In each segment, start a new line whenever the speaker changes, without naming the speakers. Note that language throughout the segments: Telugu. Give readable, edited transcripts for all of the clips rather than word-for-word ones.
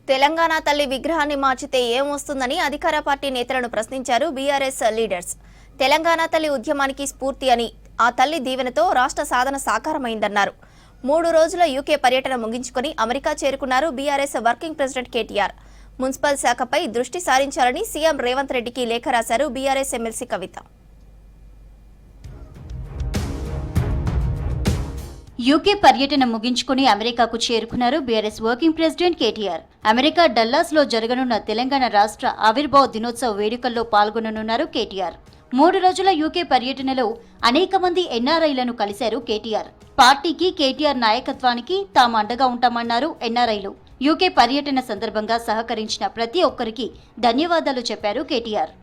తెలంగాణ తల్లి విగ్రహాన్ని మార్చితే ఏమొస్తుందని అధికార పార్టీ నేతలను ప్రశ్నించారు బీఆర్ఎస్ లీడర్స్. తెలంగాణ తల్లి ఉద్యమానికి స్ఫూర్తి అని, ఆ తల్లి దీవెనతో రాష్ట్ర సాధన సాకారమైందన్నారు. 3 రోజుల యూకే పర్యటన ముగించుకొని అమెరికా చేరుకున్నారు BRS working president KTR. Municipal శాఖపై దృష్టి సారించాలని సీఎం రేవంత్ రెడ్డికి లేఖ రాశారు బీఆర్ఎస్ ఎమ్మెల్సీ కవిత.
యూకే పర్యటన ముగించుకుని అమెరికాకు చేరుకున్నారు BRS working president KTR. America Dallas లో జరగనున్న తెలంగాణ రాష్ట్ర ఆవిర్భావ దినోత్సవ వేడుకల్లో పాల్గొననున్నారు కేటీఆర్. 3 రోజుల యూకే పర్యటనలో అనేక మంది ఎన్ఆర్ఐలను కలిశారు కేటీఆర్. పార్టీకి, కేటీఆర్ నాయకత్వానికి తాము అండగా ఉంటామన్నారు ఎన్ఆర్ఐలు. యూకే పర్యటన సందర్భంగా సహకరించిన ప్రతి ఒక్కరికి ధన్యవాదాలు చెప్పారు కేటీఆర్.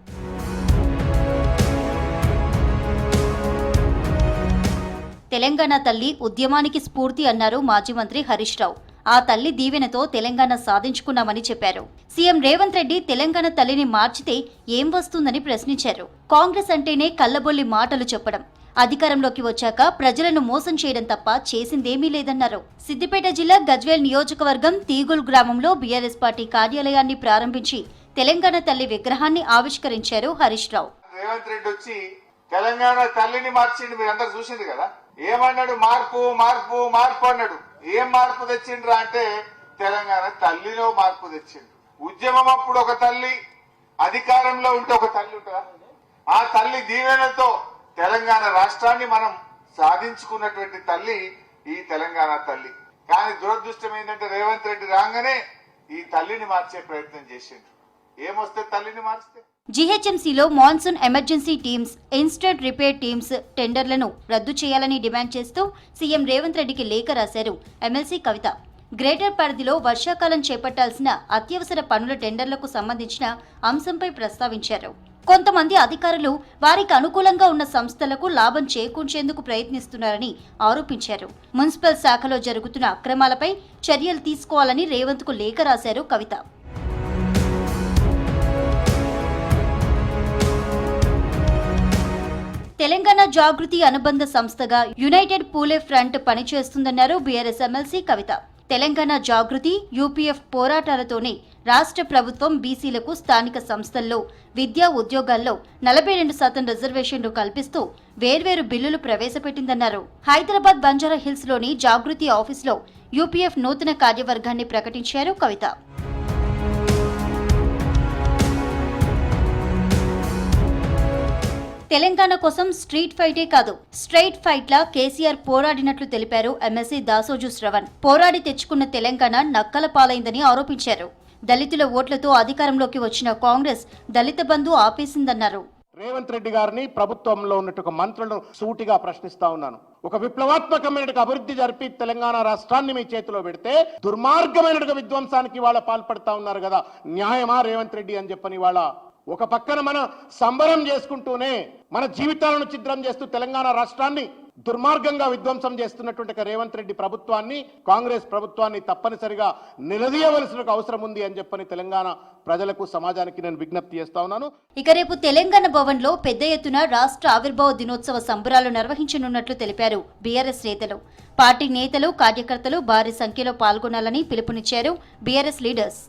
తెలంగాణ తల్లి ఉద్యమానికి స్ఫూర్తి అన్నారు మాజీ మంత్రి హరీష్ రావు. ఆ తల్లి దీవెనతో తెలంగాణ సాధించుకున్నామని చెప్పారు. సీఎం రేవంత్ రెడ్డి తెలంగాణ తల్లిని మార్చితే ఏం వస్తుందని ప్రశ్నించారు. కాంగ్రెస్ అంటేనే కల్లబొల్లి మాటలు చెప్పడం, అధికారంలోకి వచ్చాక ప్రజలను మోసం చేయడం తప్ప చేసిందేమీ లేదన్నారు. సిద్దిపేట జిల్లా గజ్వేల్ నియోజకవర్గం తీగుల్ గ్రామంలో బీఆర్ఎస్ పార్టీ కార్యాలయాన్ని ప్రారంభించి తెలంగాణ తల్లి విగ్రహాన్ని ఆవిష్కరించారు హరీష్ రావు.
రేవంత్ రెడ్డి వచ్చి తెలంగాణ తల్లిని మార్చిండు, మీరందరూ చూసింది కదా. ఏమన్నాడు? మార్పు మార్పు మార్పు అన్నాడు. ఏం మార్పు తెచ్చిండ్రా అంటే తెలంగాణ తల్లిలో మార్పు తెచ్చిండు. ఉద్యమం అప్పుడు ఒక తల్లి, అధికారంలో ఉంటే ఒక తల్లి ఉంటుందా? ఆ తల్లి దీవెనతో తెలంగాణ రాష్ట్రాన్ని మనం సాధించుకున్నటువంటి తల్లి ఈ తెలంగాణ తల్లి. కానీ దురదృష్టం ఏంటంటే రేవంత్ రెడ్డి రాగానే ఈ తల్లిని మార్చే ప్రయత్నం చేసిండ్రు. ఏమొస్తే తల్లిని మార్చితే?
జీహెచ్ఎంసీలో monsoon emergency teams, instant repair teams టెండర్లను రద్దు చేయాలని డిమాండ్ చేస్తూ సీఎం రేవంత్ రెడ్డికి లేఖ రాశారు ఎమ్మెల్సీ కవిత. గ్రేటర్ పరిధిలో వర్షాకాలం చేపట్టాల్సిన అత్యవసర పనుల టెండర్లకు సంబంధించిన అంశంపై ప్రస్తావించారు. కొంతమంది అధికారులు వారికి అనుకూలంగా ఉన్న సంస్థలకు లాభం చేకూర్చేందుకు ప్రయత్నిస్తున్నారని ఆరోపించారు. మున్సిపల్ శాఖలో జరుగుతున్న అక్రమాలపై చర్యలు తీసుకోవాలని రేవంత్కు లేఖ రాశారు కవిత. తెలంగాణ జాగృతి అనుబంధ సంస్థగా యునైటెడ్ పూలే ఫ్రంట్ పనిచేస్తుందన్నారు బీఆర్ఎస్ ఎమ్మెల్సీ కవిత. తెలంగాణ జాగృతి, యూపీఎఫ్ పోరాటాలతోనే రాష్ట్ర ప్రభుత్వం బీసీలకు స్థానిక సంస్థల్లో, విద్యా ఉద్యోగాల్లో 42% రిజర్వేషన్లు కల్పిస్తూ వేర్వేరు బిల్లులు ప్రవేశపెట్టిందన్నారు. హైదరాబాద్ బంజారా హిల్స్ లోని జాగృతి ఆఫీసులో యూపీఎఫ్ నూతన కార్యవర్గాన్ని ప్రకటించారు కవిత. తెలంగాణ కోసం స్ట్రీట్ ఫైటే కాదు, స్ట్రైట్ ఫైట్లా కేసీఆర్ పోరాడినట్లు తెలిపారు ఎమ్మెల్సీ దాసోజు శ్రవణ్. పోరాడి తెచ్చుకున్న తెలంగాణ నక్కల పాలైందని ఆరోపించారు. దళితుల ఓట్లతో అధికారంలోకి వచ్చిన కాంగ్రెస్ దళిత బంధు ఆపేసిందన్నారు.
రేవంత్ రెడ్డి గారిని, ప్రభుత్వంలో ఉన్నట్టు మంత్రులను సూటిగా ప్రశ్నిస్తా ఉన్నాను. ఒక విప్లవాత్మకమైన అభివృద్ధి జరిపి తెలంగాణ రాష్ట్రాన్ని మీ చేతిలో పెడితే దుర్మార్గమైన విధ్వంసానికి వాళ్ళ పాల్పడతా ఉన్నారు కదా. న్యాయమా రేవంత్ రెడ్డి అని చెప్పని వాళ్ళ ఒక పక్కన మన సంబరం చేసుకుంటూనే మన జీవితాలను ఛిద్రం చేస్తూ తెలంగాణ రాష్ట్రాన్ని దుర్మార్గంగా విధ్వంసం చేస్తున్నటువంటి రేవంత్ రెడ్డి ప్రభుత్వాన్ని, కాంగ్రెస్ ప్రభుత్వాన్ని తప్పనిసరిగా నిలదీయవలసిన అవసరం ఉంది అని చెప్పని తెలంగాణ ప్రజలకు, సమాజానికి నేను విజ్ఞప్తి చేస్తా ఉన్నాను.
ఇక రేపు తెలంగాణ భవన్ లో పెద్ద ఎత్తున రాష్ట్ర ఆవిర్భావ దినోత్సవ సంబరాలు నిర్వహించనున్నట్లు తెలిపారు బీఆర్ఎస్ నేతలు. పార్టీ నేతలు, కార్యకర్తలు భారీ సంఖ్యలో పాల్గొనాలని పిలుపునిచ్చారు బీఆర్ఎస్ లీడర్స్.